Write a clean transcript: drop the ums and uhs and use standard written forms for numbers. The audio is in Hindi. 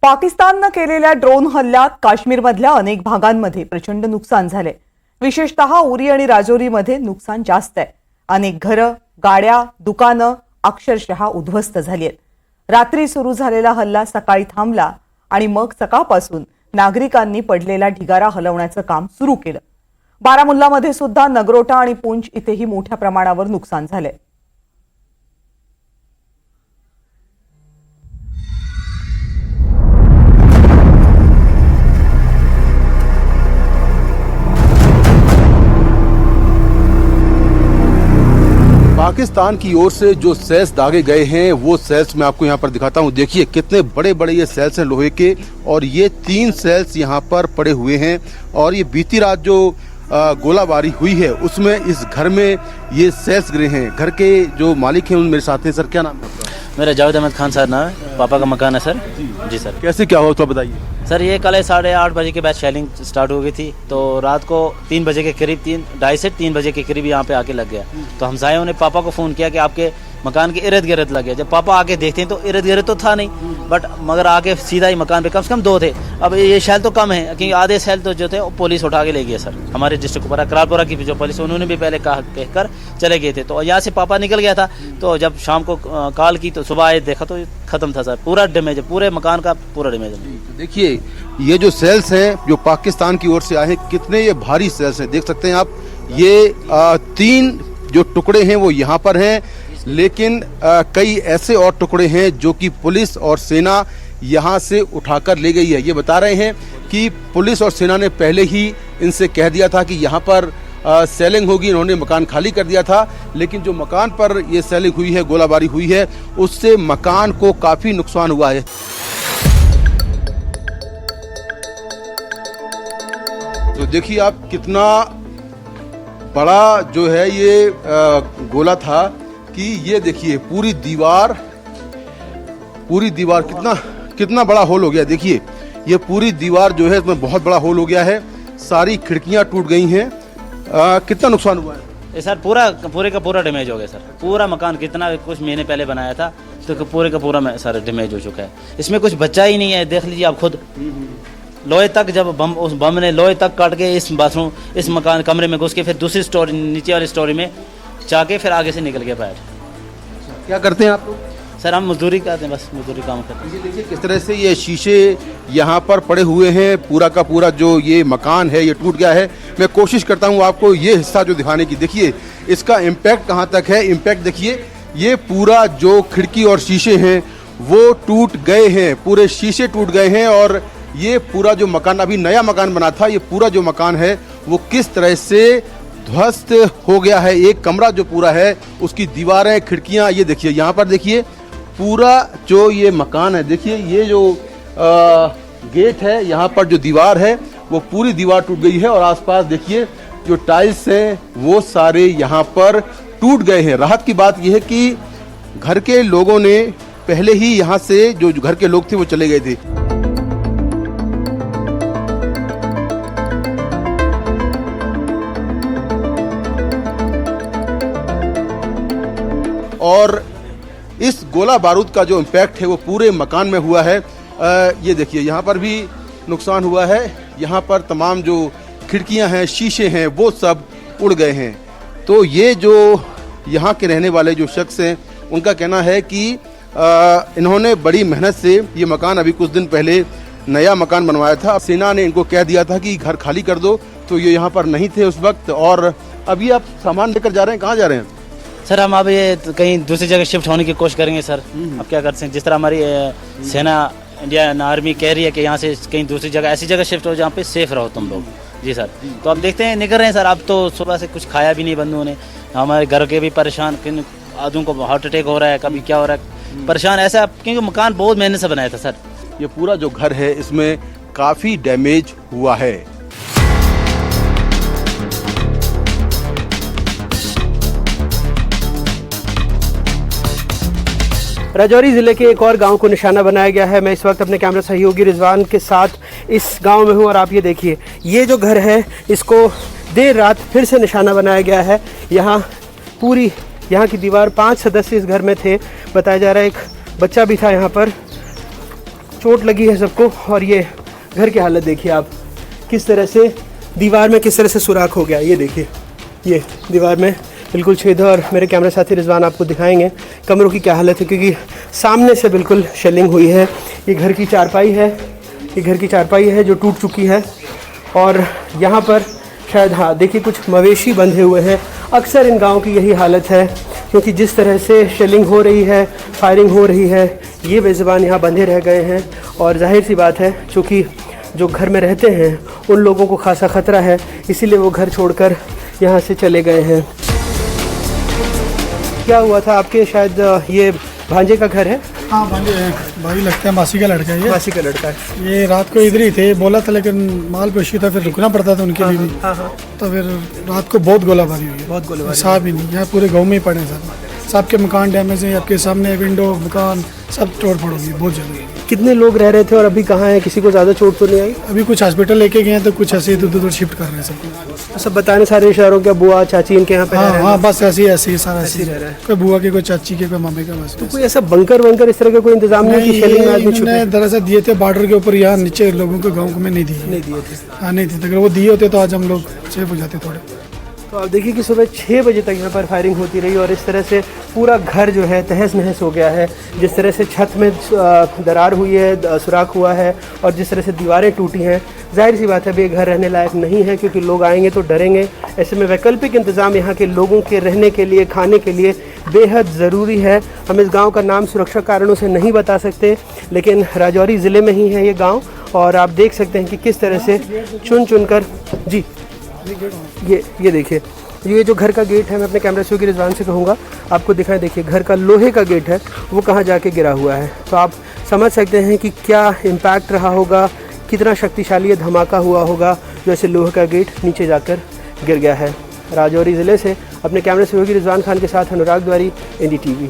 पाकिस्ताननं केलेल्या ड्रोन हल्ल्यात काश्मीरमधल्या अनेक भागांमध्ये प्रचंड नुकसान झाले। विशेषतः उरी आणि राजौरीमध्ये नुकसान जास्त आहे। अनेक घरं, गाड्या, दुकानं अक्षरशः उद्ध्वस्त झाली आहेत। रात्री सुरू झालेला हल्ला सकाळी थांबला आणि मग सकाळपासून नागरिकांनी पडलेला ढिगारा हलवण्याचं काम सुरू केलं। बारामुल्लामध्ये सुद्धा नगरोटा आणि पुंछ इथेही मोठ्या प्रमाणावर नुकसान झाले। पाकिस्तान की ओर से जो सेल्स दागे गए हैं वो सेल्स मैं आपको यहाँ पर दिखाता हूँ। देखिए कितने बड़े बड़े ये सेल्स हैं लोहे के, और ये 3 सेल्स यहाँ पर पड़े हुए हैं। और ये बीती रात जो गोलाबारी हुई है उसमें इस घर में ये सेल्स गिरे हैं। घर के जो मालिक हैं उन मेरे साथ हैं। सर क्या नाम है आपका? मेरा जावेद अहमद खान सर नाम है, पापा का मकान है सर। जी सर। कैसे क्या हुआ तो बताइए। सर ये कल 8:30 बजे के बाद शेलिंग स्टार्ट हो गई थी, तो रात को 3 बजे के करीब 2:30 से 3 बजे के करीब यहाँ पे आके लग गया। तो हमसायों ने पापा को फ़ोन किया कि आपके मकान के इर्द गिर्द लग गया। जब पापा आके देखते हैं तो इर्द गिर्द तो था नहीं, बट मगर आके सीधा ही मकान पे कम से कम 2 थे। अब ये शैल तो कम है क्योंकि आधे शैल तो जो थे वो पुलिस उठा के ले गए सर। हमारे डिस्ट्रिक्ट ऊपर करारपुरा की जो पुलिस उन्होंने भी पहले कहकर चले गए थे। तो यहाँ से पापा निकल गया था, तो जब शाम को कॉल की तो सुबह आए देखा तो खत्म था सर। पूरा डैमेज है, पूरे मकान का पूरा डैमेज है। देखिए ये जो सेल्स हैं जो पाकिस्तान की ओर से आए हैं, कितने ये भारी सेल्स हैं देख सकते हैं आप। ये 3 जो टुकड़े हैं वो यहाँ पर हैं, लेकिन कई ऐसे और टुकड़े हैं जो कि पुलिस और सेना यहाँ से उठाकर ले गई है। ये बता रहे हैं कि पुलिस और सेना ने पहले ही इनसे कह दिया था कि यहाँ पर सेलिंग होगी। इन्होंने मकान खाली कर दिया था, लेकिन जो मकान पर ये सेलिंग हुई है, गोलाबारी हुई है, उससे मकान को काफ़ी नुकसान हुआ है। तो देखिए आप कितना बड़ा जो है ये गोला था कि ये देखिए पूरी दीवार कितना बड़ा होल हो गया। देखिए ये पूरी दीवार जो है इसमें बहुत बड़ा होल हो गया है। सारी खिड़कियां टूट गई हैं। कितना नुकसान हुआ है? ये सर पूरे का पूरा डैमेज हो गया सर। पूरा मकान कितना कुछ महीने पहले बनाया था तो पूरे का पूरा सर डैमेज हो चुका है। इसमें कुछ बचा ही नहीं है, देख लीजिए आप खुद। लोहे तक जब उस बम ने लोहे तक काट के इस बाथरूम इस मकान कमरे में घुस के फिर दूसरी स्टोरी नीचे वाली स्टोरी में जाके फिर आगे से निकल गया बाहर। क्या करते हैं आप लोग? सर हम मजदूरी करते हैं, बस मजदूरी काम करते हैं। ये देखिए किस तरह से ये शीशे यहाँ पर पड़े हुए हैं। पूरा का पूरा जो ये मकान है ये टूट गया है। मैं कोशिश करता हूँ आपको ये हिस्सा जो दिखाने की। देखिए इसका इम्पैक्ट कहाँ तक है। इम्पैक्ट देखिए, ये पूरा जो खिड़की और शीशे हैं वो टूट गए हैं, पूरे शीशे टूट गए हैं। और ये पूरा जो मकान अभी नया मकान बना था, ये पूरा जो मकान है वो किस तरह से ध्वस्त हो गया है। एक कमरा जो पूरा है उसकी दीवारें, खिड़कियां, ये देखिए यहाँ पर देखिए पूरा जो ये मकान है। देखिए ये जो गेट है, यहाँ पर जो दीवार है वो पूरी दीवार टूट गई है। और आसपास देखिए जो टाइल्स हैं वो सारे यहाँ पर टूट गए हैं। राहत की बात यह है कि घर के लोगों ने पहले ही यहाँ से जो घर के लोग थे वो चले गए थे। और इस गोला बारूद का जो इम्पैक्ट है वो पूरे मकान में हुआ है। ये देखिए यहाँ पर भी नुकसान हुआ है। यहाँ पर तमाम जो खिड़कियाँ हैं, शीशे हैं, वो सब उड़ गए हैं। तो ये जो यहाँ के रहने वाले जो शख्स हैं उनका कहना है कि इन्होंने बड़ी मेहनत से ये मकान अभी कुछ दिन पहले नया मकान बनवाया था। सेना ने इनको कह दिया था कि घर खाली कर दो, तो ये यहाँ पर नहीं थे उस वक्त। और अभी आप सामान लेकर जा रहे हैं, कहाँ जा रहे हैं? सर हम अब ये कहीं दूसरी जगह शिफ्ट होने की कोशिश करेंगे सर। अब क्या कर सकते हैं, जिस तरह हमारी सेना इंडियन आर्मी कह रही है कि यहाँ से कहीं दूसरी जगह ऐसी जगह शिफ्ट हो जहाँ पे सेफ रहो तुम लोग। जी सर। तो अब देखते हैं, निकल रहे हैं सर। अब तो सुबह से कुछ खाया भी नहीं बंधुओं ने। हमारे घर के भी परेशान, आदमी को हार्ट अटैक हो रहा है, कभी क्या हो रहा है, परेशान ऐसा, क्योंकि मकान बहुत मेहनत से बनाया था सर। ये पूरा जो घर है इसमें काफ़ी डैमेज हुआ है। राजौरी ज़िले के एक और गांव को निशाना बनाया गया है। मैं इस वक्त अपने कैमरा सहयोगी रिजवान के साथ इस गांव में हूं और आप ये देखिए, ये जो घर है इसको देर रात फिर से निशाना बनाया गया है। यहाँ पूरी यहाँ की दीवार, 5 सदस्य इस घर में थे। बताया जा रहा है एक बच्चा भी था यहाँ पर। चोट लगी है सबको। और ये घर की हालत देखिए आप, किस तरह से दीवार में किस तरह से सुराख हो गया। ये देखिए, ये दीवार में बिल्कुल छेद है। और मेरे कैमरा साथी रिजवान आपको दिखाएंगे कमरों की क्या हालत है, क्योंकि सामने से बिल्कुल शेलिंग हुई है। ये घर की चारपाई है, ये घर की चारपाई है जो टूट चुकी है। और यहाँ पर शायद, हाँ देखिए, कुछ मवेशी बंधे हुए हैं। अक्सर इन गाँव की यही हालत है, क्योंकि जिस तरह से शेलिंग हो रही है, फायरिंग हो रही है, ये बेज़ुबान यहाँ बंधे रह गए हैं। और जाहिर सी बात है, चूँकि जो घर में रहते हैं उन लोगों को खासा ख़तरा है, इसीलिए वो घर छोड़कर यहाँ से चले गए हैं। क्या हुआ था आपके, शायद ये भांजे का घर है? हाँ भाई लगता है, मासी का लड़का है ये। मासी का लड़का है। ये रात को इधर ही थे, बोला था, लेकिन माल पेशी था, फिर रुकना पड़ता था उनके लिए भी। हाँ। तो फिर रात को बहुत गोलाबारी हुई है, बहुत गोलीबारी। साहब ही नहीं, यहाँ पूरे गाँव में ही पड़े सर। सबके मकान डैमेज है, आपके सामने विंडो मकान सब तोड़ फोड़ हुई है, बहुत ज़्यादा हुई है। कितने लोग रह रहे थे और अभी कहाँ हैं? किसी को ज़्यादा चोट तो नहीं आई? अभी कुछ हॉस्पिटल लेके गए हैं, तो कुछ ऐसे इधर उधर शिफ्ट कर रहे हैं सबको। सब बताने सारे इशारों क्या बुआ चाची इनके यहाँ पे रह हाँ रहे हैं? हाँ, बस ऐसे ही सारा ऐसे ही रह रहा है। कोई बुआ के, कोई चाची के, कोई मामे का, बस कोई ऐसा बंकर वंकर इस तरह का कोई इंतजाम नहीं कि शेलिंग में आदमी छुपे? इन्होंने दरअसल दिए थे बॉर्डर के ऊपर, यहाँ नीचे लोगों के गाँव में नहीं दिए। नहीं दिए थे। हाँ नहीं थे, अगर वो दिए होते तो आज हम लोग सेफ हो जाते थोड़े। तो आप देखिए कि सुबह 6 बजे तक यहाँ पर फायरिंग होती रही और इस तरह से पूरा घर जो है तहस नहस हो गया है। जिस तरह से छत में दरार हुई है, सुराख हुआ है, और जिस तरह से दीवारें टूटी हैं, जाहिर सी बात है ये घर रहने लायक नहीं है, क्योंकि लोग आएंगे तो डरेंगे। ऐसे में वैकल्पिक इंतज़ाम यहाँ के लोगों के रहने के लिए, खाने के लिए बेहद ज़रूरी है। हम इस गाँव का नाम सुरक्षा कारणों से नहीं बता सकते, लेकिन राजौरी ज़िले में ही है ये गाँव। और आप देख सकते हैं कि किस तरह से चुन चुन कर, जी ये देखिए, ये जो घर का गेट है, मैं अपने कैमरा से रिजवान से कहूँगा आपको दिखाएं। देखिए, घर का लोहे का गेट है, वो कहाँ जाके गिरा हुआ है। तो आप समझ सकते हैं कि क्या इम्पैक्ट रहा होगा, कितना शक्तिशाली ये धमाका हुआ होगा, जो ऐसे लोहे का गेट नीचे जाकर गिर गया है। राजौरी ज़िले से अपने कैमरे से रिजवान खान के साथ अनुराग द्वारी, NDTV।